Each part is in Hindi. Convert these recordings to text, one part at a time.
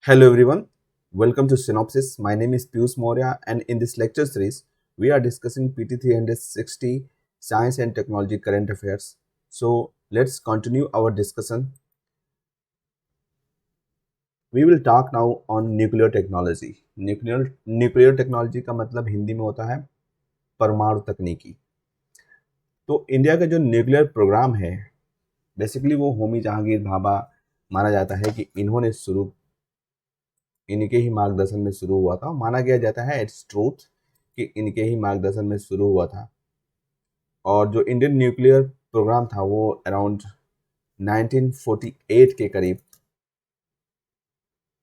Hello everyone, welcome to Synopsis. My name is Piyush Maurya, and in this lecture series, we are discussing PT 360 Science and Technology Current Affairs. So let's continue our discussion. We will talk now on nuclear technology. Nuclear technology का मतलब हिंदी में होता है परमाणु तकनीकी। तो इंडिया का जो न्यूक्लियर प्रोग्राम है, बेसिकली वो होमी जहांगीर भाभा माना जाता है कि इनके ही मार्गदर्शन में शुरू हुआ था। माना गया जाता है इट्स ट्रूथ कि इनके ही मार्गदर्शन में शुरू हुआ था। और जो इंडियन न्यूक्लियर प्रोग्राम था वो अराउंड 1948 के करीब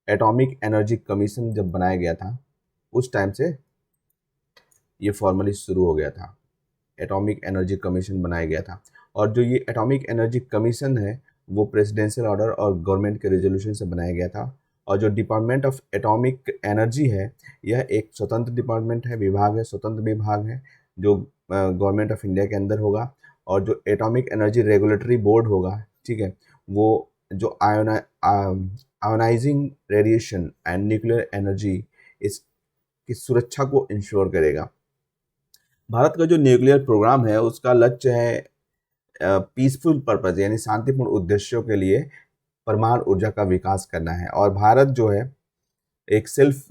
एटॉमिक एनर्जी कमीशन जब बनाया गया था, उस टाइम से ये फॉर्मली शुरू हो गया था। एटॉमिक एनर्जी कमीशन बनाया गया था। और जो ये एटॉमिक एनर्जी कमीशन है वो प्रेसिडेंशियल ऑर्डर और गवर्नमेंट के रेजोल्यूशन से बनाया गया था। और जो डिपार्टमेंट ऑफ एटॉमिक एनर्जी है, यह एक स्वतंत्र डिपार्टमेंट है, विभाग है, स्वतंत्र विभाग है जो गवर्नमेंट ऑफ इंडिया के अंदर होगा। और जो एटॉमिक एनर्जी रेगुलेटरी बोर्ड होगा, ठीक है, वो जो ionising radiation and nuclear energy इसकी सुरक्षा को इंश्योर करेगा। भारत का जो न्यूक्लियर प्रोग्राम है उसका लक्ष्य है पीसफुल पर्पज यानी शांतिपूर्ण उद्देश्यों के लिए परमाणु ऊर्जा का विकास करना है। और भारत जो है एक सेल्फ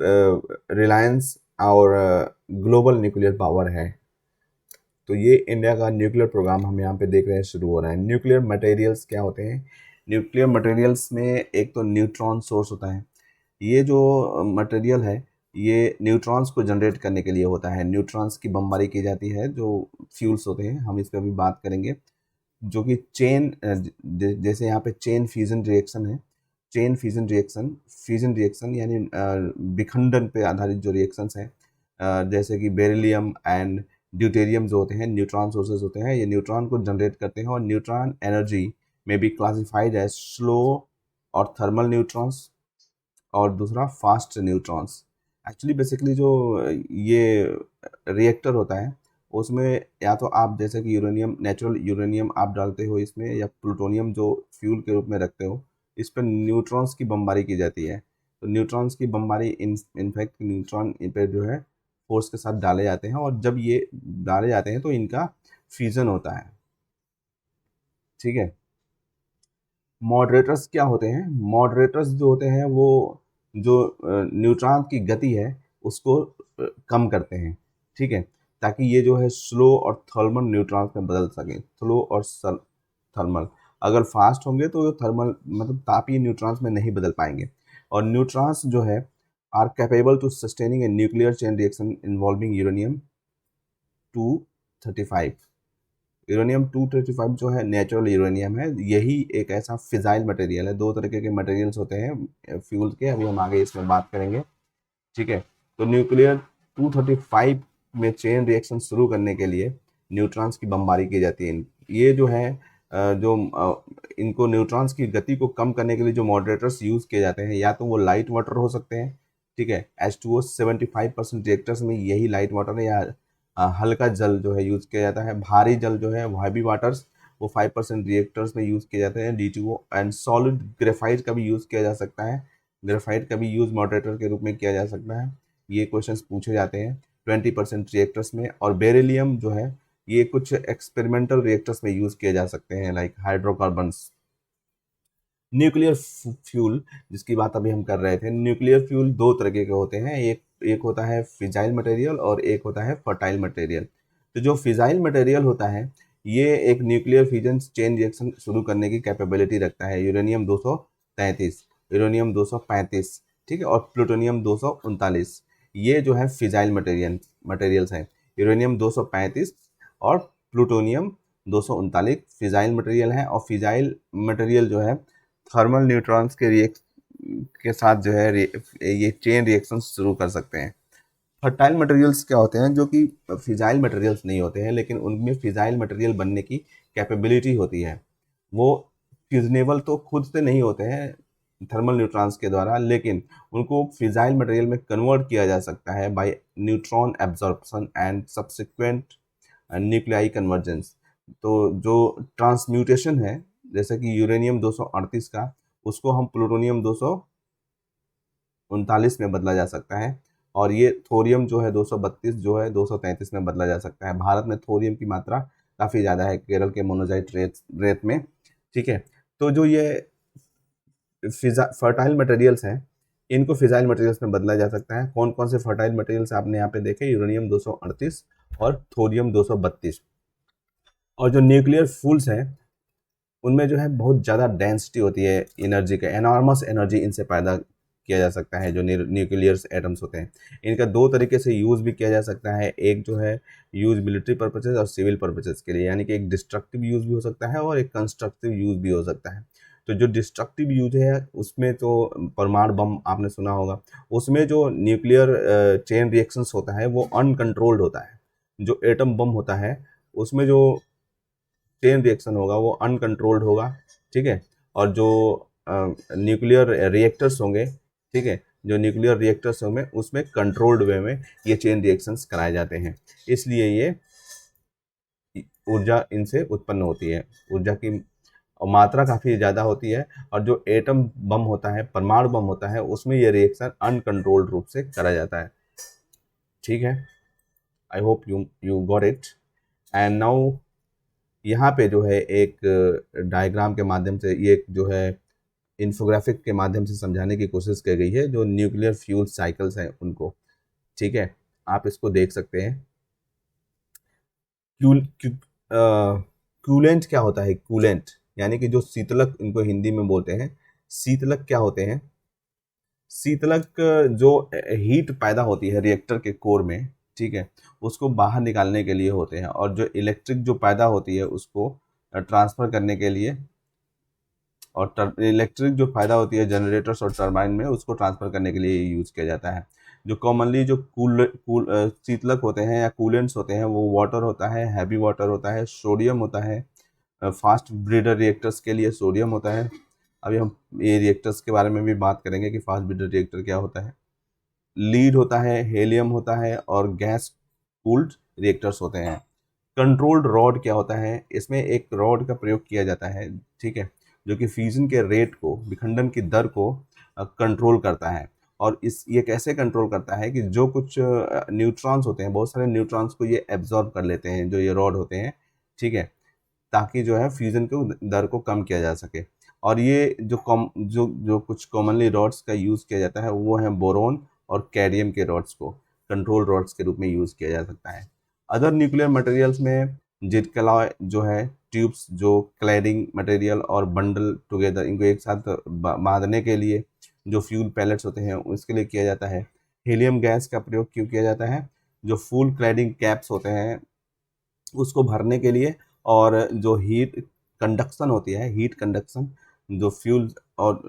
रिलायंस और ग्लोबल न्यूक्लियर पावर है। तो ये इंडिया का न्यूक्लियर प्रोग्राम हम यहाँ पे देख रहे हैं शुरू हो रहा है। न्यूक्लियर मटेरियल्स क्या होते हैं? न्यूक्लियर मटेरियल्स में एक तो न्यूट्रॉन सोर्स होता है। ये जो मटेरियल है ये न्यूट्रॉन्स को जनरेट करने के लिए होता है। न्यूट्रॉन्स की बमबारी की जाती है जो फ्यूल्स होते हैं, हम इस पर भी बात करेंगे। जो कि जैसे यहाँ पे चेन फ्यूजन रिएक्शन है। चेन फ्यूजन रिएक्शन यानी विखंडन पे आधारित जो रिएक्शंस हैं, जैसे कि बेरिलियम एंड ड्यूटेरियम जो होते हैं, न्यूट्रॉन सोर्सेज होते हैं। ये न्यूट्रॉन को जनरेट करते हैं। और न्यूट्रॉन एनर्जी में बी क्लासिफाइड एज स्लो और थर्मल न्यूट्रॉन्स, और दूसरा फास्ट न्यूट्रॉन्स। एक्चुअली बेसिकली जो ये रिएक्टर होता है उसमें या तो आप जैसे कि यूरेनियम, नेचुरल यूरेनियम आप डालते हो इसमें, या प्लूटोनियम जो फ्यूल के रूप में रखते हो, इस पर न्यूट्रॉन्स की बमबारी की जाती है। तो न्यूट्रॉन्स की बमबारी इनफैक्ट न्यूट्रॉन इन पर जो है फोर्स के साथ डाले जाते हैं। और जब ये डाले जाते हैं तो इनका फ्यूजन होता है, ठीक है। मॉडरेटर्स क्या होते हैं? मॉडरेटर्स जो होते हैं वो जो न्यूट्रॉन की गति है उसको कम करते हैं, ठीक है, ताकि ये जो है स्लो और थर्मल न्यूट्रॉन्स में बदल सकें। स्लो और थर्मल, अगर फास्ट होंगे तो थर्मल मतलब तापीय न्यूट्रॉन्स में नहीं बदल पाएंगे। और न्यूट्रॉन्स जो है are capable to sustaining a nuclear chain reaction involving uranium 235। Uranium 235 जो है नेचुरल यूरेनियम है। यही एक ऐसा फिजाइल मटेरियल है। दो तरीके के मटेरियल्स होते हैं फ्यूल के, अभी हम आगे इसमें बात करेंगे, ठीक है। तो न्यूक्लियर 235 में चेन रिएक्शन शुरू करने के लिए न्यूट्रॉन्स की बमबारी की जाती है। ये जो है इनको न्यूट्रॉन्स की गति को कम करने के लिए जो मॉडरेटर्स यूज़ किए जाते हैं, या तो वो लाइट वाटर हो सकते हैं, ठीक है, H2O 75% रिएक्टर्स में यही लाइट वाटर है, या हल्का जल जो है यूज़ किया जाता है। भारी जल जो है हैवी वाटर्स वो 5% रिएक्टर्स में यूज़ किए जाते हैं, D2O। एंड सॉलिड ग्रेफाइट का भी यूज़ किया जा सकता है। ग्रेफाइट का भी यूज़ मॉडरेटर के रूप में किया जा सकता है। ये क्वेश्चंस पूछे जाते हैं 20% रिएक्टर्स में। और बेरिलियम जो है ये कुछ एक्सपेरिमेंटल रिएक्टर्स में यूज़ किए जा सकते हैं, लाइक हाइड्रोकार्बन्स। न्यूक्लियर फ्यूल जिसकी बात अभी हम कर रहे थे, न्यूक्लियर फ्यूल दो तरीके के होते हैं। एक एक होता है फिजाइल मटेरियल और एक होता है फर्टाइल मटेरियल। तो जो फिजाइल मटेरियल होता है ये एक न्यूक्लियर फ्यूजन चेन रिएक्शन शुरू करने की कैपेबिलिटी रखता है। यूरेनियम 233, यूरेनियम 235, ठीक है, और प्लूटोनियम 239, ये जो है फिजाइल मटेरियल्स हैं। यूरेनियम 235 और प्लूटोनियम 239 फिजाइल मटेरियल है। और फिजाइल मटेरियल जो है थर्मल न्यूट्रॉन्स के साथ जो है ये चेन रिएक्शन शुरू कर सकते हैं। फर्टाइल मटेरियल्स क्या होते हैं? जो कि फिजाइल मटेरियल्स नहीं होते हैं, लेकिन उनमें फिजाइल मटेरियल बनने की कैपेबिलिटी होती है। वो फ्यूजनेबल तो खुद से नहीं होते हैं थर्मल न्यूट्रॉन्स के द्वारा, लेकिन उनको फिजाइल मटेरियल में कन्वर्ट किया जा सकता है by neutron absorption and subsequent nuclei convergence. तो जो ट्रांसम्यूटेशन है, जैसे कि यूरेनियम 238 का, उसको हम प्लूटोनियम 200 239 में बदला जा सकता है, और ये थोरियम जो है 232 जो है 233 में बदला जा सकता है। भारत में थोरियम की मात्रा काफ़ी ज़्यादा है केरल के मोनोजाइट रेत में, ठीक है। तो जो ये फर्टाइल मटेरियल्स हैं, इनको फिजाइल मटेरियल्स में बदला जा सकता है। कौन कौन से फर्टाइल मटेरियल्स आपने यहाँ पे देखे, यूरेनियम 238 और थोरियम 232। और जो न्यूक्लियर फ्यूल्स हैं उनमें जो है बहुत ज़्यादा डेंसिटी होती है एनर्जी का, एनॉर्मस एनर्जी इनसे पैदा किया जा सकता है। जो न्यूक्लियर एटम्स होते हैं, इनका दो तरीके से यूज़ भी किया जा सकता है। एक जो है यूज़ मिलिट्री पर्पसेस और सिविल पर्पसेस के लिए, यानी कि एक डिस्ट्रक्टिव यूज़ भी हो सकता है और एक कंस्ट्रक्टिव यूज़ भी हो सकता है। तो जो डिस्ट्रक्टिव यूज है उसमें तो परमाणु बम आपने सुना होगा, उसमें जो न्यूक्लियर चेन रिएक्शंस होता है वो अनकंट्रोल्ड होता है। जो एटम बम होता है उसमें जो चेन रिएक्शन होगा वो अनकंट्रोल्ड होगा, ठीक है। और जो न्यूक्लियर रिएक्टर्स होंगे, ठीक है, जो न्यूक्लियर रिएक्टर्स होंगे उसमें कंट्रोल्ड वे में ये चेन रिएक्शंस कराए जाते हैं, इसलिए ये ऊर्जा इनसे उत्पन्न होती है। ऊर्जा की मात्रा काफ़ी ज़्यादा होती है, और जो एटम बम होता है, परमाणु बम होता है, उसमें ये रिएक्शन अनकंट्रोल्ड रूप से करा जाता है, ठीक है। I hope you got it. And now यहाँ पे जो है एक डायग्राम के माध्यम से, ये जो है इन्फोग्राफिक के माध्यम से समझाने की कोशिश की गई है जो न्यूक्लियर फ्यूल साइकिल्स हैं उनको, ठीक है। आप इसको देख सकते हैं। कूलेंट क्या होता है? कूलेंट यानी कि जो शीतलक, इनको हिंदी में बोलते हैं शीतलक। क्या होते हैं शीतलक? जो हीट पैदा होती है रिएक्टर के कोर में, ठीक है, उसको बाहर निकालने के लिए होते हैं, और जो इलेक्ट्रिक जो पैदा होती है उसको ट्रांसफर करने के लिए, और इलेक्ट्रिक जो फायदा होती है जनरेटर्स और टरबाइन में, उसको ट्रांसफर करने के लिए यूज़ किया जाता है। जो कॉमनली जो शीतलक होते हैं या कूलेंट्स होते हैं वो वाटर होता है, हैवी वाटर होता है, सोडियम होता है। फास्ट ब्रीडर रिएक्टर्स के लिए सोडियम होता है। अभी हम ये रिएक्टर्स के बारे में भी बात करेंगे कि फास्ट ब्रीडर रिएक्टर क्या होता है। लीड होता है, हेलियम होता है, और गैस कूल्ड रिएक्टर्स होते हैं। कंट्रोल्ड रॉड क्या होता है? इसमें एक रॉड का प्रयोग किया जाता है, ठीक है, जो कि फ्यूजन के रेट को, विखंडन की दर को कंट्रोल करता है। और ये कैसे कंट्रोल करता है कि जो कुछ न्यूट्रॉन्स होते हैं, बहुत सारे न्यूट्रॉन्स को ये एब्जॉर्ब कर लेते हैं जो ये रॉड होते हैं, ठीक है, ताकि जो है फ्यूजन को दर को कम किया जा सके। और ये जो कुछ कॉमनली रॉड्स का यूज़ किया जाता है वो है बोरोन और कैडमियम के रॉड्स को कंट्रोल रॉड्स के रूप में यूज़ किया जा सकता है। अदर न्यूक्लियर मटेरियल्स में जिरकलॉय जो है, ट्यूब्स जो क्लैडिंग मटेरियल और बंडल टुगेदर, इनको एक साथ बांधने के लिए जो फ्यूल पैलेट्स होते हैं उसके लिए किया जाता है। हीलियम गैस का प्रयोग क्यों किया जाता है? जो फुल क्लैडिंग कैप्स होते हैं उसको भरने के लिए, और जो हीट कंडक्शन होती है, हीट कंडक्शन जो फ्यूल और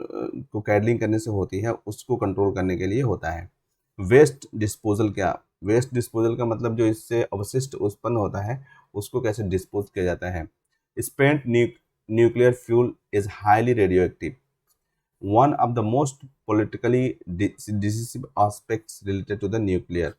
को कैडलिंग करने से होती है उसको कंट्रोल करने के लिए होता है। वेस्ट डिस्पोजल क्या? वेस्ट डिस्पोजल का मतलब जो इससे अवशिष्ट उत्पन्न होता है उसको कैसे डिस्पोज किया जाता है। Spent nuclear fuel is highly radioactive, one of the most politically decisive aspects related to the nuclear।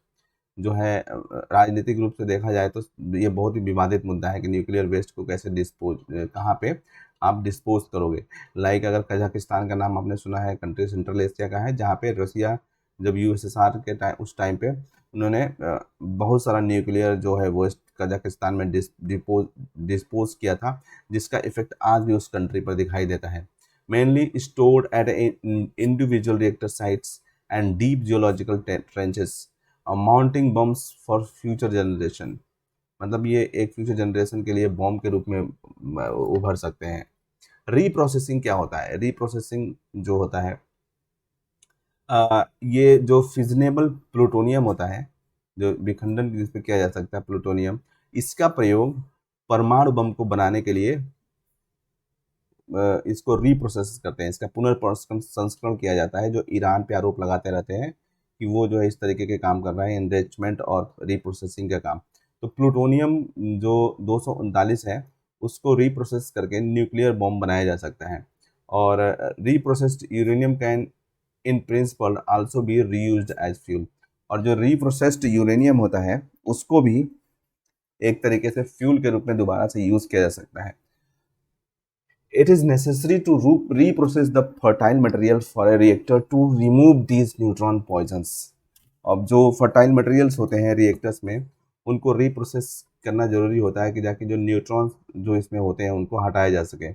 जो है राजनीतिक रूप से देखा जाए तो ये बहुत ही विवादित मुद्दा है कि न्यूक्लियर वेस्ट को कैसे डिस्पोज, कहाँ पे आप डिस्पोज करोगे। लाइक अगर कजाकिस्तान का नाम आपने सुना है, कंट्री सेंट्रल एशिया का है, जहाँ पे रसिया जब यूएसएसआर के टाइम, उस टाइम पे उन्होंने बहुत सारा न्यूक्लियर जो है वेस्ट कजाकिस्तान में डिस्पोज किया था, जिसका इफेक्ट आज भी उस कंट्री पर दिखाई देता है। Mainly stored at individual reactor sites and deep geological trenches, mounting bombs for future generation. मतलब ये एक फ्यूचर जनरेशन के लिए बॉम्ब के रूप में उभर सकते हैं। रीप्रोसेसिंग क्या होता है? रीप्रोसेसिंग जो होता है, ये जो फिजनेबल प्लूटोनियम होता है, जो विखंडन जिस पे किया जा सकता है प्लूटोनियम, इसका प्रयोग परमाणु बम को बनाने के लिए इसको रीप्रोसेस करते हैं, इसका पुनर्संस्करण किया जाता है। जो ईरान पे आरोप लगाते रहते हैं कि वो जो है इस तरीके के काम कर रहा है, एनरिचमेंट और रीप्रोसेसिंग का काम। तो प्लूटोनियम जो 239 है उसको रीप्रोसेस करके न्यूक्लियर बॉम्ब बनाया जा सकता है। और reprocessed uranium can in principle also be reused as fuel. और जो रीप्रोसेस्ड यूरेनियम होता है उसको भी एक तरीके से फ्यूल के रूप में दोबारा से यूज़ किया जा सकता है। It is necessary to reprocess the fertile material for a reactor to remove these neutron poisons. अब जो फर्टाइल मटेरियल्स होते हैं रिएक्टर्स में, उनको रिप्रोसेस करना जरूरी होता है कि जाके जो न्यूट्रॉन्स जो इसमें होते हैं उनको हटाया जा सके।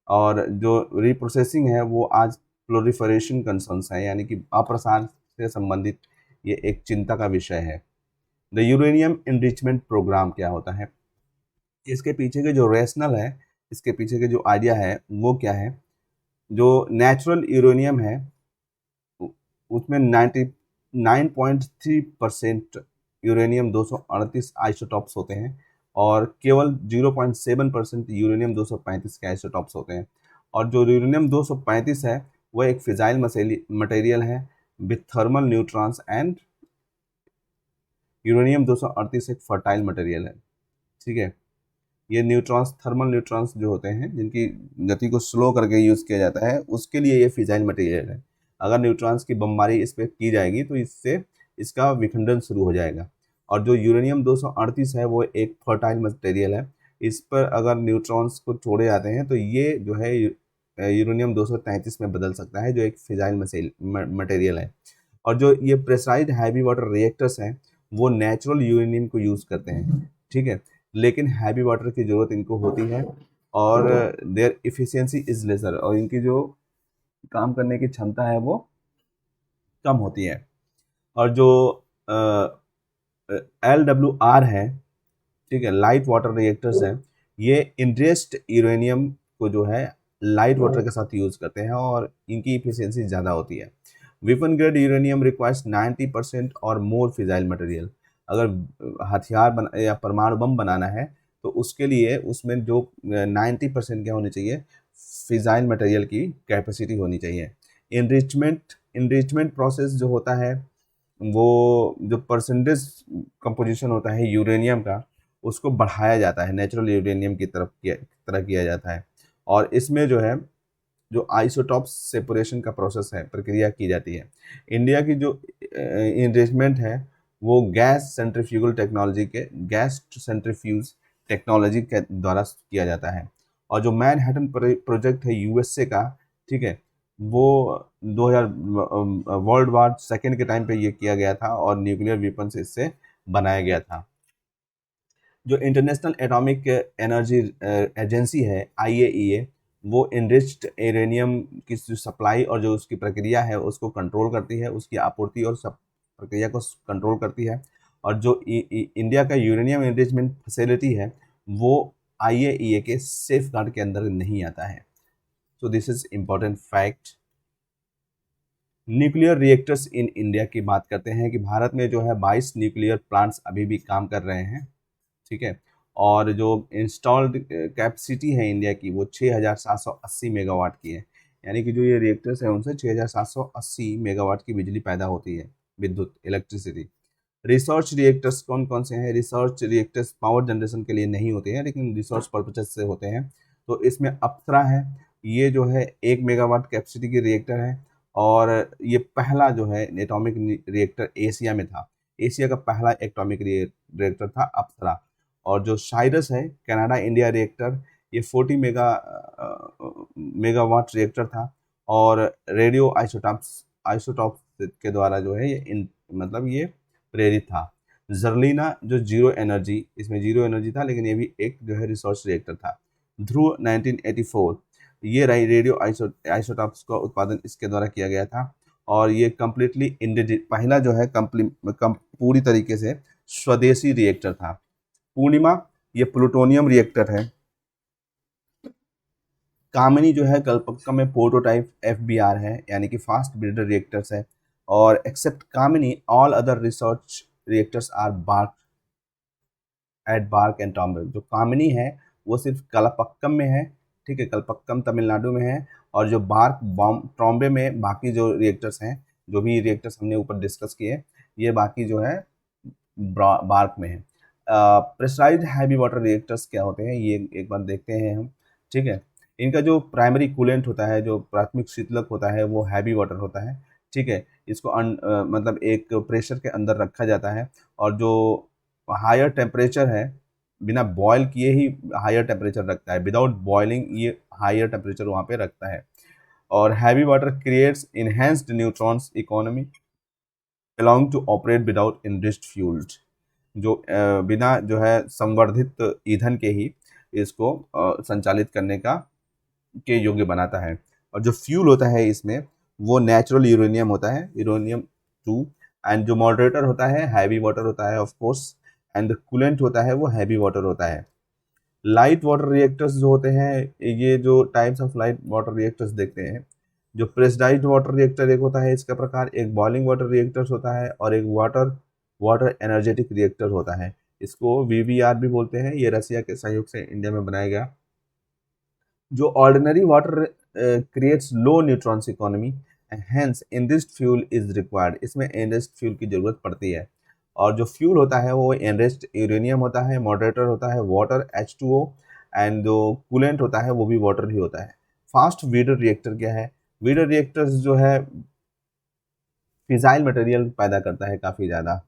और जो रिप्रोसेसिंग है वो आज प्लोरिफरेशन कंसर्न्स है, यानी कि अप्रसार से संबंधित ये एक चिंता का विषय है। द यूरेनियम इनरिचमेंट प्रोग्राम क्या होता है, इसके पीछे के जो रैशनल है, इसके पीछे के जो आइडिया है वो क्या है, जो नेचुरल यूरेनियम है उसमें 99.3% यूरेनियम 238 आइसोटॉप्स होते हैं और केवल 0.7% यूरेनियम 235 के आइसोटॉप्स होते हैं। और जो यूरेनियम 235 है वह एक फिजाइल मटेरियल है with thermal neutrons and uranium 238 एक फर्टाइल मटेरियल है। ठीक है, ये न्यूट्रॉन्स थर्मल न्यूट्रॉन्स जो होते हैं जिनकी गति को स्लो करके यूज़ किया जाता है, उसके लिए ये फिजाइल मटेरियल है। अगर न्यूट्रॉन्स की बमबारी इस पर की जाएगी तो इससे इसका विखंडन शुरू हो जाएगा। और जो यूरेनियम 238 है वो एक फर्टाइल मटेरियल है, इस पर अगर न्यूट्रॉन्स को छोड़े जाते हैं तो ये जो है यूरेनियम 233 में बदल सकता है, जो एक फिजाइल मटेरियल है। और जो ये प्रेशराइज्ड हैवी वाटर रिएक्टर्स हैं वो नेचुरल यूरेनियम को यूज़ करते हैं। ठीक है, लेकिन हैवी वाटर की ज़रूरत इनको होती है और देयर इफ़िशियंसी इज़ लेसर, और इनकी जो काम करने की क्षमता है वो कम होती है। और जो LWR है, ठीक है, लाइट वाटर रिएक्टर्स हैं, ये इनरेस्ट यूरेनियम को जो है लाइट वाटर के साथ यूज़ करते हैं और इनकी इफिशियंसी ज़्यादा होती है। वेपन ग्रेड यूरेनियम रिक्वायर्स 90% और मोर फिजाइल मटेरियल। अगर हथियार या परमाणु बम बनाना है तो उसके लिए उसमें जो 90% क्या होनी चाहिए, फिजाइल मटेरियल की कैपेसिटी होनी चाहिए। इनरिचमेंट प्रोसेस जो होता है वो जो परसेंटेज कंपोजिशन होता है यूरेनियम का, उसको बढ़ाया जाता है, नेचुरल यूरेनियम की तरह किया जाता है। और इसमें जो है जो आइसोटॉप सेपरेशन का प्रोसेस है, प्रक्रिया की जाती है। इंडिया की जो इन्वेस्टमेंट है वो गैस सेंट्रीफ्यूज टेक्नोलॉजी के द्वारा किया जाता है। और जो मैनहट्टन प्रोजेक्ट है यूएसए का, ठीक है, वो 2000 वर्ल्ड वार सेकेंड के टाइम पे ये किया गया था और न्यूक्लियर वेपन से इससे बनाया गया था। जो इंटरनेशनल एटॉमिक एनर्जी एजेंसी है IAEA, वो इनरिच्ड यूरेनियम की जो सप्लाई और जो उसकी प्रक्रिया है उसको कंट्रोल करती है, उसकी आपूर्ति और सब प्रक्रिया को कंट्रोल करती है। और जो इंडिया का यूरेनियम एनरिचमेंट फैसिलिटी है वो IAEA के सेफ गार्ड के अंदर नहीं आता है। So this is important fact. Nuclear reactors in India की बात करते हैं कि भारत में जो है 22 न्यूक्लियर प्लांट्स अभी भी काम कर रहे हैं। ठीक है, और जो इंस्टॉल्ड कैपेसिटी है इंडिया की वो 6780 मेगावाट की है, यानी कि जो ये रिएक्टर्स हैं उनसे 6780 मेगावाट की बिजली पैदा होती है, विद्युत इलेक्ट्रिसिटी। रिसर्च रिएक्टर्स कौन कौन से हैं? रिसर्च रिएक्टर्स पावर जनरेशन के लिए नहीं होते हैं लेकिन रिसर्च पर्पज से होते हैं। तो इसमें अप्सरा है, ये जो है 1 मेगावाट कैपेसिटी की रिएक्टर है और ये पहला जो है एटॉमिक रिएक्टर एशिया में था। एशिया का पहला एटॉमिक रिएक्टर था अप्सरा। और जो साइरस है कनाडा इंडिया रिएक्टर, ये 40 मेगावाट रिएक्टर था और रेडियो आइसोटॉप्स के द्वारा जो है ये मतलब ये प्रेरित था। जर्लिना जो जीरो एनर्जी, इसमें जीरो एनर्जी था लेकिन ये भी एक जो है रिसर्च रिएक्टर था। ध्रुव 1984, ये रेडियो आइसोटॉप्स का उत्पादन इसके द्वारा किया गया था और ये कम्प्लीटली पहला जो है पूरी तरीके से स्वदेशी रिएक्टर था। पूर्णिमा ये प्लूटोनियम रिएक्टर है। कामिनी जो है कलपक्का में प्रोटोटाइप FBR है, यानी कि फास्ट ब्रीडर रिएक्टर्स है। और except Kamini all other research reactors are BARC and Trombay. जो कामिनी है वो सिर्फ कलपक्कम में है, ठीक है, कलपक्कम तमिलनाडु में है। और जो ट्रॉम्बे में बाकी जो रिएक्टर्स हैं, जो भी रिएक्टर्स हमने ऊपर डिस्कस किए, ये बाकी जो है बार्क में है। प्रेशराइज्ड हैवी वाटर रिएक्टर्स क्या होते हैं ये एक बार देखते हैं हम। ठीक है, इनका जो प्राइमरी कूलेंट होता है, जो प्राथमिक शीतलक होता है वो हैवी वाटर होता है। ठीक है, इसको मतलब एक प्रेशर के अंदर रखा जाता है और जो हायर टेम्परेचर है बिना बॉयल किए ही हायर टेम्परेचर रखता है, विदाउट बॉइलिंग ये हायर टेम्परेचर वहाँ पे रखता है। और heavy water creates enhanced neutrons economy allowing to operate without enriched fuelled, जो बिना जो है संवर्धित ईंधन के ही इसको संचालित करने का के योग्य बनाता है। और जो फ्यूल होता है इसमें वो नेचुरल यूरेनियम होता है, यूरेनियम 2। एंड जो मॉडरेटर होता है हैवी वाटर होता है ऑफ कोर्स, एंड कूलेंट होता है वो हैवी वाटर होता है। लाइट वाटर रिएक्टर्स जो होते हैं, ये जो types of light water reactors देखते हैं, जो प्रेशराइज्ड वाटर रिएक्टर एक होता है इसका प्रकार, एक बॉइलिंग वाटर रिएक्टर्स होता है, और एक वाटर वाटर एनर्जेटिक रिएक्टर होता है। इसको वीवीआर भी बोलते हैं। ये रसिया के सहयोग से इंडिया में बनाया गया। जो ordinary water creates low neutrons economy, hence enriched fuel is required. इसमें एनरिच्ड फ्यूल की जरूरत पड़ती है। और जो फ्यूल होता है वो एनरिच्ड यूरेनियम होता है, मॉडरेटर होता है वाटर H2O, एंड जो कूलेंट होता है वो भी वाटर ही होता है। फास्ट ब्रीडर रिएक्टर क्या है? ब्रीडर रिएक्टर्स जो है फिजाइल मटेरियल पैदा करता है काफ़ी ज़्यादा।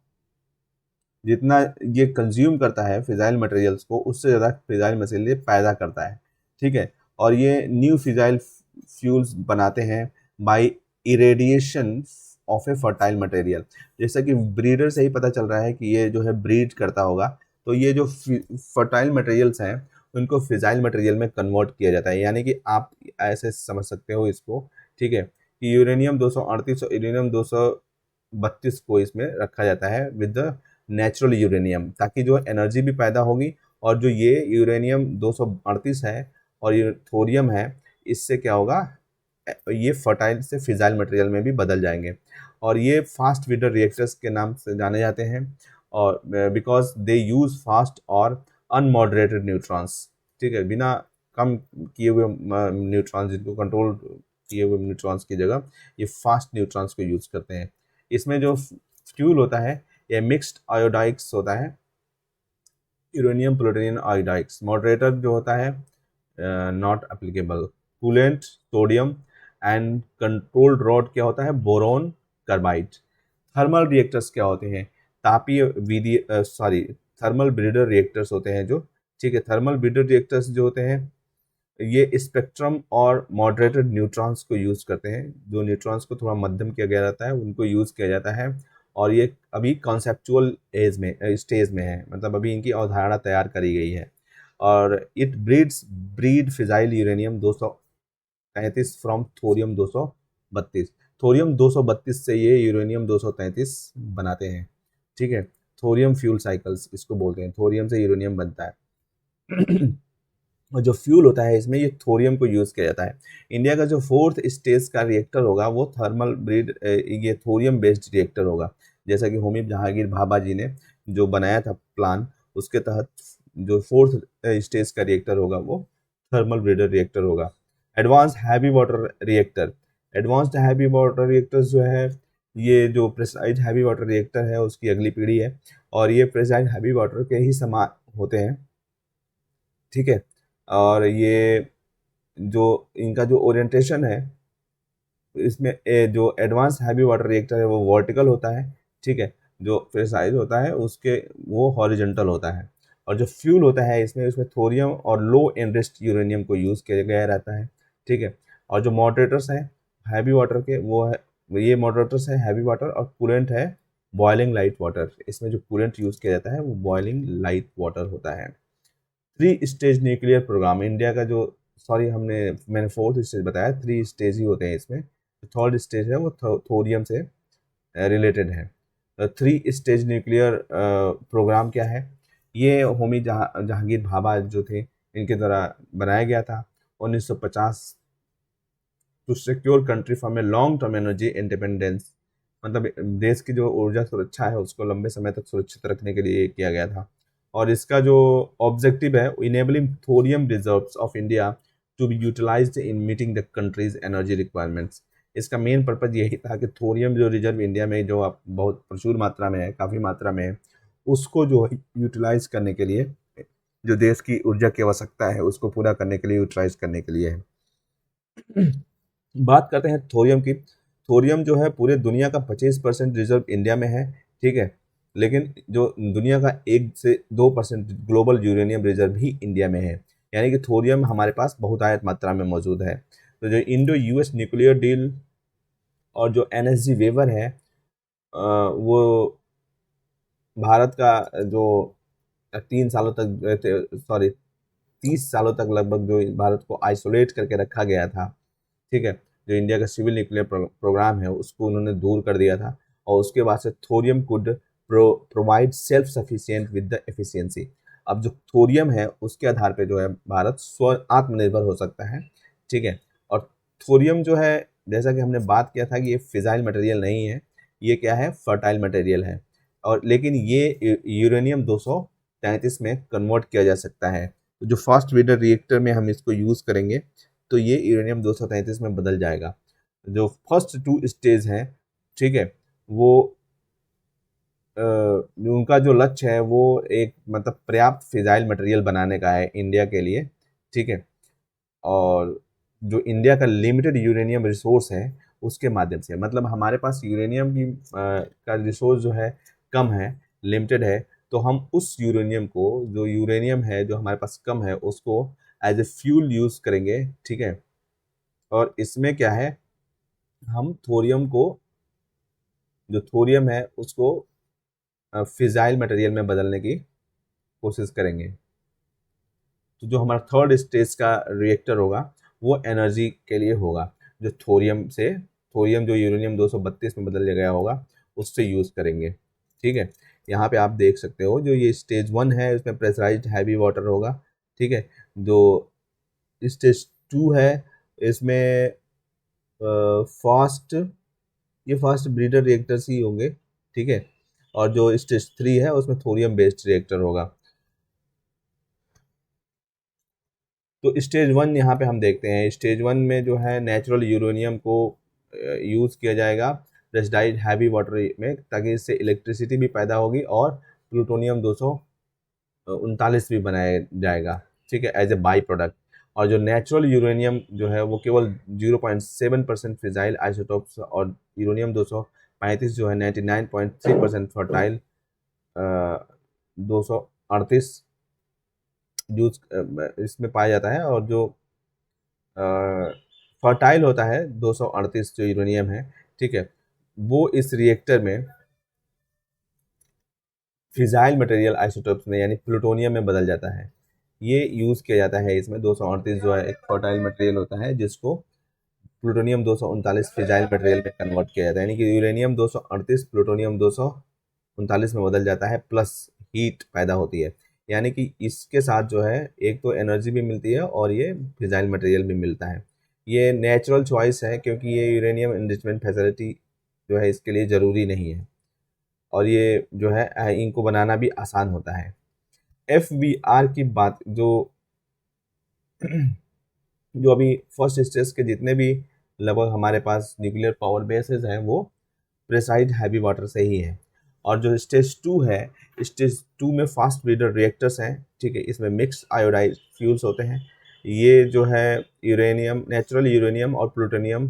जितना ये कंज्यूम करता है फिजाइल मटेरियल्स को, उससे ज़्यादा फिजाइल मटेरियल पैदा करता है। ठीक है। और ये न्यू फिजाइल फ्यूल्स बनाते हैं by irradiation of a fertile material. जैसा कि ब्रीडर से ही पता चल रहा है कि ये जो है ब्रीड करता होगा, तो ये जो फर्टाइल मटेरियल्स हैं उनको फिजाइल मटेरियल में कन्वर्ट किया जाता है। यानी कि आप ऐसे समझ सकते हो इसको, ठीक है, कि यूरेनियम 238 और यूरेनियम 232 को इसमें रखा जाता है विद द नेचुरल यूरेनियम, ताकि जो एनर्जी भी पैदा होगी। और जो ये यूरेनियम 238 है और ये थोरियम है, इससे क्या होगा, ये फर्टाइल से फिजाइल मटेरियल में भी बदल जाएंगे। और ये फास्ट ब्रीडर रिएक्टर्स के नाम से जाने जाते हैं, और बिकॉज दे यूज फास्ट और अनमॉडरेटेड न्यूट्रॉन्स। ठीक है, बिना कम किए हुए न्यूट्रॉन्स, जिनको कंट्रोल किए हुए न्यूट्रॉन्स की जगह ये फास्ट न्यूट्रॉन्स को यूज करते हैं। इसमें जो फ्यूल होता है ये मिक्स्ड आयोडाइक्स होता है, यूरेनियम प्लूटोनियम आयोडाइक्स। मॉडरेटर जो होता है not applicable. Coolant sodium, and controlled rod क्या होता है, बोरोन कार्बाइड। थर्मल रिएक्टर्स क्या होते हैं, तापीय विधि थर्मल ब्रीडर रिएक्टर्स होते हैं जो, ठीक है। थर्मल ब्रीडर रिएक्टर्स जो होते हैं ये स्पेक्ट्रम और मॉडरेटेड न्यूट्रॉन्स को यूज़ करते हैं। जो न्यूट्रॉन्स को थोड़ा मध्यम किया गया रहता है उनको यूज़ किया जाता है। और ये अभी कॉन्सेप्चुअल एज में स्टेज में है, मतलब अभी इनकी अवधारणा तैयार करी गई है। और it breed fissile uranium 233 from thorium 232। Thorium 232 से ये यूरेनियम 233 बनाते हैं। ठीक है, थोरियम फ्यूल साइकिल्स इसको बोलते हैं, थोरियम से यूरेनियम बनता है। और जो फ्यूल होता है इसमें ये थोरियम को यूज़ किया जाता है। इंडिया का जो 4th स्टेज का रिएक्टर होगा वो थर्मल ब्रीड ये थोरियम बेस्ड रिएक्टर होगा। जैसा कि होमी जहांगीर भाभा जी ने जो बनाया था प्लान, उसके तहत जो 4th स्टेज का रिएक्टर होगा वो थर्मल ब्रीडर रिएक्टर होगा। Advance heavy water reactor, advanced heavy water reactor जो है ये जो प्रेशराइज्ड हैवी वाटर रिएक्टर है उसकी अगली पीढ़ी है। और ये प्रेशराइज्ड हैवी वाटर के ही समान होते हैं। ठीक है। और ये जो इनका जो ओरिएंटेशन है इसमें जो एडवांस हैवी वाटर रिएक्टर है वो वर्टिकल होता है। ठीक है, जो प्रेशराइज होता है उसके वो हॉरिजॉन्टल होता है। और जो फ्यूल होता है इसमें थोरियम और लो एनरिच्ड यूरेनियम को यूज़ किया गया रहता है। ठीक है। और जो मॉडरेटर्स हैं हैवी वाटर के वो है, ये मॉडरेटर्स है हैवी वाटर, और कूलेंट है बॉइलिंग लाइट वाटर। इसमें जो कूलेंट यूज़ किया जाता है वो बॉइलिंग लाइट वाटर होता है। 3 स्टेज न्यूक्लियर प्रोग्राम इंडिया का जो, सॉरी मैंने 4th स्टेज बताया, 3 स्टेज ही होते हैं इसमें। 3rd स्टेज है वो थोरियम से रिलेटेड है। 3 स्टेज न्यूक्लियर प्रोग्राम क्या है, ये होमी जहांगीर भाभा जो थे इनके द्वारा बनाया गया था 1950 to secure country from a long term energy independence. मतलब देश की जो ऊर्जा सुरक्षा है उसको लंबे समय तक सुरक्षित रखने के लिए किया गया था। और इसका जो ऑब्जेक्टिव है, enabling thorium reserves of India to be utilised in meeting the country's energy requirements. इसका मेन पर्पज यही था कि थोरियम जो रिजर्व इंडिया में जो अब बहुत प्रचुर मात्रा में है, काफ़ी मात्रा में है, उसको जो है यूटिलाइज करने के लिए, जो देश की ऊर्जा की आवश्यकता है उसको पूरा करने के लिए, यूटिलाइज करने के लिए है। बात करते हैं थोरियम की। थोरियम जो है पूरे दुनिया का 25% रिजर्व इंडिया में है। ठीक है। लेकिन जो दुनिया का 1 से 2% ग्लोबल यूरेनियम रिजर्व भी इंडिया में है, यानी कि थोरियम हमारे पास बहुतायत मात्रा में मौजूद है। तो जो इंडो यूएस न्यूक्लियर डील और जो एनएसजी वेवर है, वो भारत का जो 3 सालों तक, सॉरी 30 सालों तक लगभग जो भारत को आइसोलेट करके रखा गया था, ठीक है, जो इंडिया का सिविल न्यूक्लियर प्रोग्राम है उसको उन्होंने दूर कर दिया था, और उसके बाद से thorium could provide self sufficient with the efficiency. अब जो थोरियम है उसके आधार पे जो है भारत स्व आत्मनिर्भर हो सकता है, ठीक है। और थोरियम जो है, जैसा कि हमने बात किया था कि ये फिजाइल मटेरियल नहीं है, ये क्या है, फर्टाइल मटेरियल है। और लेकिन ये यूरेनियम 233 में कन्वर्ट किया जा सकता है। तो जो फास्ट ब्रीडर रिएक्टर में हम इसको यूज़ करेंगे तो ये यूरेनियम 233 में बदल जाएगा। जो फर्स्ट 2 स्टेज हैं, ठीक है, वो उनका जो लक्ष्य है वो एक मतलब पर्याप्त फिजाइल मटेरियल बनाने का है इंडिया के लिए, ठीक है। और जो इंडिया का लिमिटेड यूरेनियम रिसोर्स है उसके माध्यम से, मतलब हमारे पास यूरेनियम की का रिसोर्स जो है कम है, लिमिटेड है, तो हम उस यूरेनियम को, जो यूरेनियम है जो हमारे पास कम है, उसको एज ए फ्यूल यूज़ करेंगे, ठीक है। और इसमें क्या है, हम थोरियम को, जो थोरियम है उसको फिजाइल मटेरियल में बदलने की कोशिश करेंगे। तो जो हमारा थर्ड स्टेज का रिएक्टर होगा वो एनर्जी के लिए होगा, जो थोरियम जो यूरेनियम 232 में बदल गया होगा उससे यूज़ करेंगे, ठीक है। यहाँ पे आप देख सकते हो जो ये स्टेज 1 है इसमें प्रेशराइज्ड हैवी वाटर होगा, ठीक है। जो स्टेज 2 है इसमें फास्ट ये फास्ट ब्रीडर रिएक्टर्स ही होंगे, ठीक है। और जो स्टेज 3 है उसमें थोरियम बेस्ड रिएक्टर होगा। तो स्टेज 1 यहाँ पे हम देखते हैं, स्टेज 1 में जो है नेचुरल यूरेनियम को यूज़ किया जाएगा प्रेशराइज्ड हैवी वाटर में, ताकि इससे इलेक्ट्रिसिटी भी पैदा होगी और प्लूटोनियम 239 भी बनाया जाएगा, ठीक है, एज ए बाई प्रोडक्ट। और जो नेचुरल यूरेनियम जो है वो केवल 0.7% फिजाइल आइसोटोप्स, और यूरेनियम 235 जो है 99.3% फर्टाइल 238 यूज इसमें पाया जाता है। और जो फर्टाइल होता है 238 जो यूरेनियम है, ठीक है, वो इस रिएक्टर में फिजाइल मटेरियल आइसोटोप्स में यानी प्लूटोनियम में बदल जाता है। ये यूज़ किया जाता है इसमें। 238 जो है एक फर्टाइल मटेरियल होता है जिसको प्लूटोनियम 239 फिजाइल मटेरियल में कन्वर्ट किया जाता है, यानी कि यूरेनियम 238 प्लूटोनियम 239 में बदल जाता है, प्लस हीट पैदा होती है। यानी कि इसके साथ जो है एक तो एनर्जी भी मिलती है और ये फिजाइल मटेरियल भी मिलता है। ये नेचुरल चॉइस है क्योंकि ये यूरेनियम एनरिचमेंट फैसिलिटी जो है इसके लिए ज़रूरी नहीं है, और ये जो है इनको बनाना भी आसान होता है। FBR की बात, जो जो अभी फर्स्ट स्टेज के जितने भी लगभग हमारे पास न्यूक्लियर पावर बेसेस हैं वो प्रेसाइड हैवी वाटर से ही है। और जो स्टेज 2 है, स्टेज 2 में फास्ट ब्रीडर रिएक्टर्स हैं, ठीक है, इसमें मिक्स आयोडाइज फ्यूल्स होते हैं। ये जो है यूरेनियम, नेचुरल यूरेनियम और प्लूटोनियम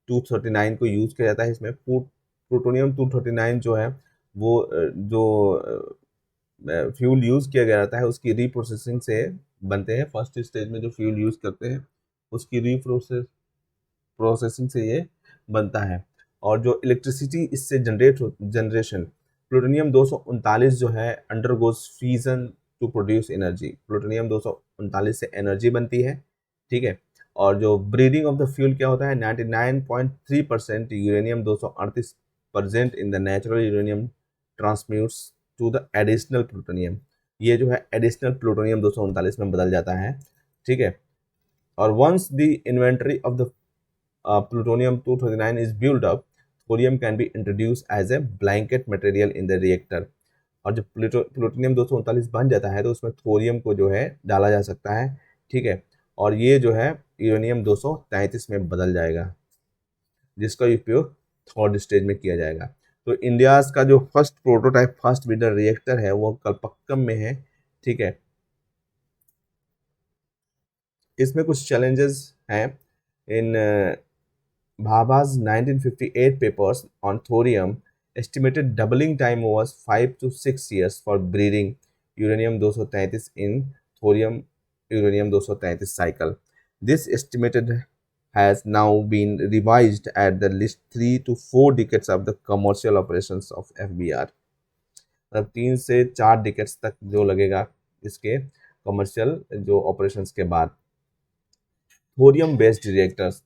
239 को यूज़ किया जाता है इसमें। प्लूटोनियम 239 जो है वो जो फ्यूल यूज़ किया गया रहता है उसकी रीप्रोसेसिंग से बनते हैं। फर्स्ट स्टेज में जो फ्यूल यूज़ करते हैं उसकी प्रोसेसिंग से ये बनता है। और जो इलेक्ट्रिसिटी इससे जनरेशन, प्लूटोनियम 239 जो है undergoes fusion to produce energy. Plutonium 239 से एनर्जी बनती है, ठीक है। और जो ब्रीडिंग ऑफ द फ्यूल क्या होता है, 99.3% uranium 238 present in the natural uranium transmutes to the additional plutonium. ये जो है एडिशनल प्लूटोनियम 239 में बदल जाता है, ठीक है। और once the inventory of the plutonium 239 is built up, thorium can be introduced as a blanket material in the reactor। और जब प्लूटोनियम 239 बन जाता है तो उसमें थोरियम को जो है डाला जा सकता है, ठीक है। और ये जो है यूरेनियम 233 में बदल जाएगा, जिसका उपयोग थर्ड स्टेज में किया जाएगा। तो इंडिया का जो first prototype fast breeder reactor है वो कलपक्कम में है, ठीक है। इसमें कुछ चैलेंजेस हैं। इन Bhabha's 1958 papers on thorium Estimated doubling time was 5 to 6 years for breeding uranium 233 in thorium uranium 233 cycle. This estimated has now been revised at the least 3 to 4 decades of the commercial operations of FBR. मतलब 3 से 4 डिकेट्स तक जो लगेगा इसके कमर्शियल जो ऑपरेशंस के बाद। Thorium based reactors,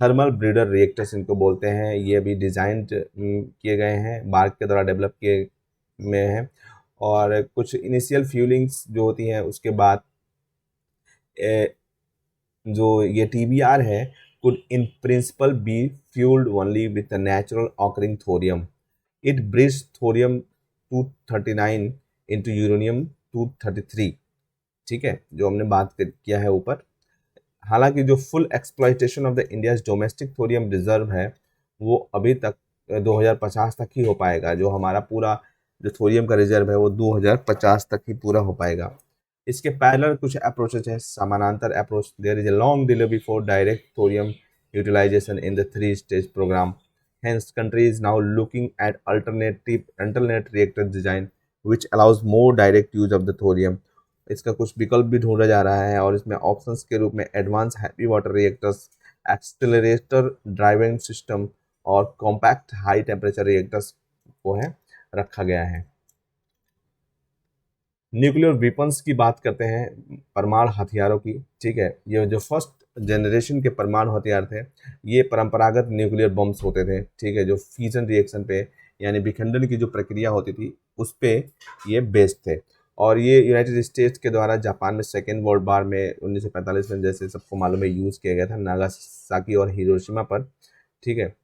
thermal breeder reactors इनको बोलते हैं, ये भी डिज़ाइन किए गए हैं, बार्क के द्वारा डेवलप किए में हैं, और कुछ इनिशियल फ्यूलिंग्स जो होती हैं उसके बाद जो ये TBR है could in principle be fueled only with the natural occurring thorium. It breeds thorium 239 into uranium 233, ठीक है, जो हमने बात किया है ऊपर। हालांकि जो full exploitation of the India's domestic thorium reserve है वो अभी तक 2050 तक ही हो पाएगा। जो हमारा पूरा जो थोरियम का रिजर्व है वो 2050 तक ही पूरा हो पाएगा। इसके पैरेलल कुछ अप्रोचेज हैं, समानांतर approach. There is a long delay before direct thorium utilisation in the 3 stage programme. Hence, country is now looking at alternate reactor design which allows more direct use of the thorium. इसका कुछ विकल्प भी ढूंढा जा रहा है और इसमें ऑप्शंस के रूप में advance heavy water reactors, accelerator driving system और कॉम्पैक्ट हाई टेम्परेचर रिएक्टर्स को है रखा गया है। न्यूक्लियर वेपन्स की बात करते हैं, परमाणु हथियारों की, ठीक है। ये जो फर्स्ट जनरेशन के परमाणु हथियार थे ये परंपरागत न्यूक्लियर बम्स होते थे, ठीक है, जो फ्यूजन रिएक्शन पे यानी विखंडन की जो प्रक्रिया होती थी उस पे ये बेस्ड थे। और ये यूनाइटेड स्टेट्स के द्वारा जापान में सेकेंड वर्ल्ड वार में 1945 में, जैसे सबको मालूम है, यूज़ किया गया था नागासाकी और हिरोशिमा पर, ठीक है,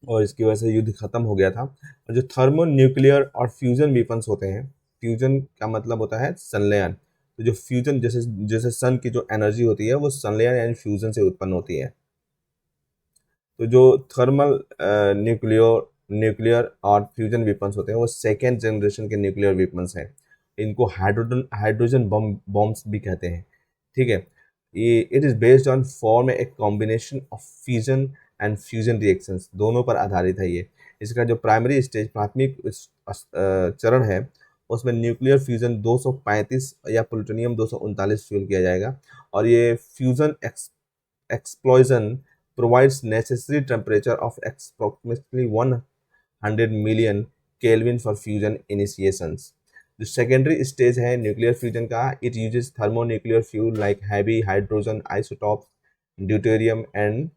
और इसकी वजह से युद्ध खत्म हो गया था। और जो थर्मो न्यूक्लियर और फ्यूजन वेपन्स होते हैं, फ्यूजन का मतलब होता है संलयन, तो जो फ्यूजन जैसे जैसे सन की जो एनर्जी होती है वो संलयन यानी फ्यूजन से उत्पन्न होती है। तो जो थर्मल न्यूक्लियर और फ्यूजन वेपन्स होते हैं वो सेकेंड जनरेशन के न्यूक्लियर वेपन्स हैं। इनको हाइड्रोजन बॉम्ब्स भी कहते हैं, ठीक है। ये it is based on form a combination of fusion and fusion reactions, दोनों पर आधारित है ये। इसका जो प्राइमरी स्टेज प्राथमिक चरण है उसमें न्यूक्लियर फ्यूजन 235 या प्लूटोनियम 239 फ्यूल किया जाएगा, और ये fusion explosion provides necessary temperature of approximately 100 million Kelvin for fusion initiations. जो सेकेंडरी स्टेज है न्यूक्लियर फ्यूजन का, it uses thermonuclear fuel like heavy hydrogen isotopes, deuterium and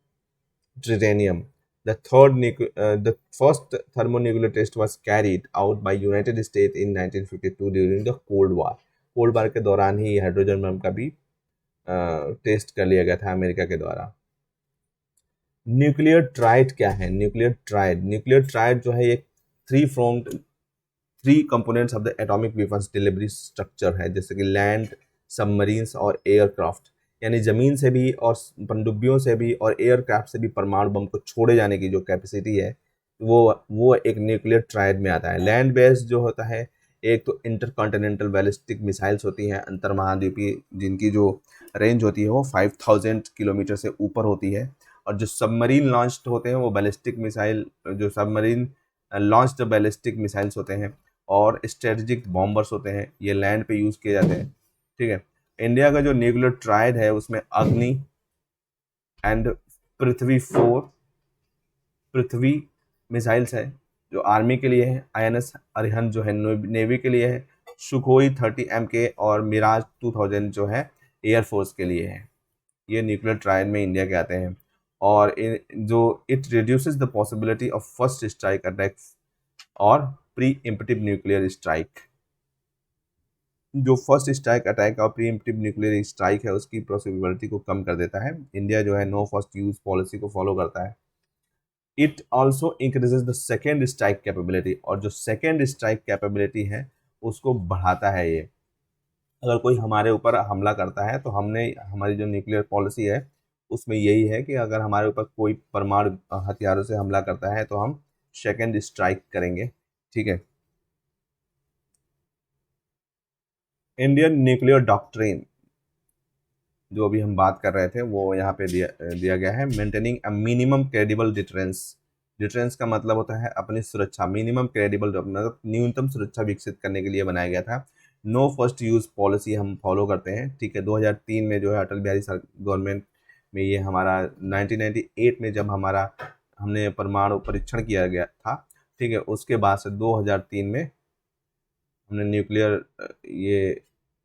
tritium. The first thermonuclear test was carried out by United States in 1952 during the Cold War. Cold war के दौरान ही हाइड्रोजन बम का भी टेस्ट कर लिया गया था अमेरिका के द्वारा। न्यूक्लियर ट्राइड क्या है? न्यूक्लियर ट्राइड जो है ये three components of the atomic weapons delivery structure है, जैसे कि लैंड, सबमरीन्स और एयरक्राफ्ट, यानी ज़मीन से भी और पनडुब्बियों से भी और एयरक्राफ्ट से भी परमाणु बम को छोड़े जाने की जो कैपेसिटी है वो एक न्यूक्लियर ट्राइड में आता है। लैंड बेस्ड जो होता है, एक तो इंटरकॉन्टिनेंटल बैलिस्टिक मिसाइल्स होती हैं अंतर महाद्वीपीय, जिनकी जो रेंज होती है वो 5000 किलोमीटर से ऊपर होती है। और जो सबमरीन लॉन्च्ड होते हैं वो बैलिस्टिक मिसाइल, जो सबमरीन लॉन्च्ड बैलिस्टिक मिसाइल्स होते हैं और स्ट्रेटेजिक बॉम्बर्स होते हैं, ये लैंड पे यूज़ किए जाते हैं, ठीक है। इंडिया का जो न्यूक्लियर ट्राइड है उसमें अग्नि एंड पृथ्वी मिसाइल्स है जो आर्मी के लिए है, INS अरिहंत जो है नेवी के लिए है, सुखोई 30 MK और मिराज 2000 जो है एयरफोर्स के लिए है। ये न्यूक्लियर ट्राइड में इंडिया के आते हैं। और जो it reduces the possibility of first strike attack और प्री इम्पटिव न्यूक्लियर स्ट्राइक। जो फर्स्ट स्ट्राइक अटैक और प्री इम्पटिव न्यूक्लियर स्ट्राइक है उसकी पॉसिबिलिटी को कम कर देता है। इंडिया जो है नो फर्स्ट यूज पॉलिसी को फॉलो करता है। It also increases the second strike capability, और जो सेकेंड स्ट्राइक कैपेबिलिटी है उसको बढ़ाता है ये। अगर कोई हमारे ऊपर हमला करता है तो हमारी जो न्यूक्लियर पॉलिसी है उसमें यही है कि अगर हमारे ऊपर कोई परमाणु हथियारों से हमला करता है तो हम सेकेंड स्ट्राइक करेंगे, ठीक है। इंडियन न्यूक्लियर डॉक्ट्रिन जो अभी हम बात कर रहे थे वो यहाँ पे दिया गया है। Maintaining a minimum credible deterrence deterrence का मतलब होता है अपनी सुरक्षा, मिनिमम क्रेडिबल, मतलब न्यूनतम सुरक्षा विकसित करने के लिए बनाया गया था। नो फर्स्ट यूज पॉलिसी हम फॉलो करते हैं, ठीक है। 2003 में जो है अटल बिहारी गवर्नमेंट में ये हमारा 1998 में जब हमारा हमने परमाणु परीक्षण किया गया था, ठीक है, उसके बाद से 2003 में हमने न्यूक्लियर ये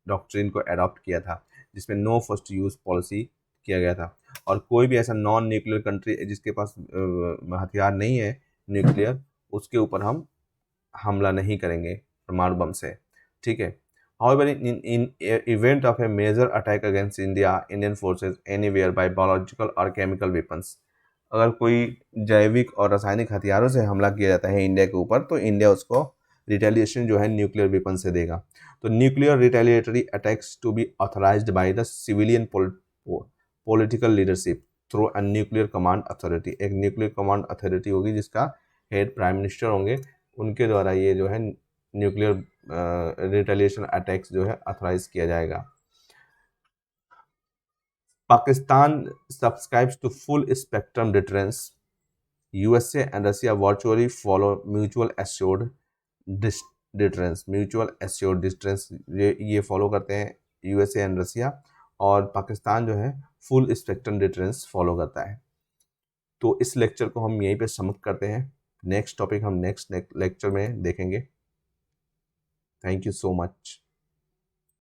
डॉक्ट्रिन को अडॉप्ट किया था, जिसमें नो फर्स्ट यूज पॉलिसी किया गया था। और कोई भी ऐसा नॉन न्यूक्लियर कंट्री जिसके पास हथियार नहीं है न्यूक्लियर, उसके ऊपर हम हमला नहीं करेंगे परमाणु बम से, ठीक है। However, in event of a major attack against India, Indian forces anywhere by biological or chemical weapons, अगर कोई जैविक और रासायनिक हथियारों से हमला किया जाता है इंडिया के ऊपर, तो इंडिया उसको रिटेलिएशन जो है न्यूक्लियर वेपन से देगा। तो nuclear retaliatory attacks to be authorised by the civilian political leadership through a nuclear command authority. एक न्यूक्लियर कमांड अथॉरिटी होगी जिसका हेड प्राइम मिनिस्टर होंगे, उनके द्वारा ये जो है न्यूक्लियर रिटेलिएशन अटैक्स जो है ऑथराइज किया जाएगा। Pakistan subscribes to full spectrum deterrence. USA and Russia virtually follow mutual assured deterrence. Mutual assured deterrence ये फॉलो करते हैं यूएसए एंड रशिया, और पाकिस्तान जो है फुल स्पेक्ट्रम डिटरेंस फॉलो करता है। तो इस लेक्चर को हम यहीं पे समाप्त करते हैं। नेक्स्ट टॉपिक हम नेक्स्ट लेक्चर में देखेंगे। Thank you so much.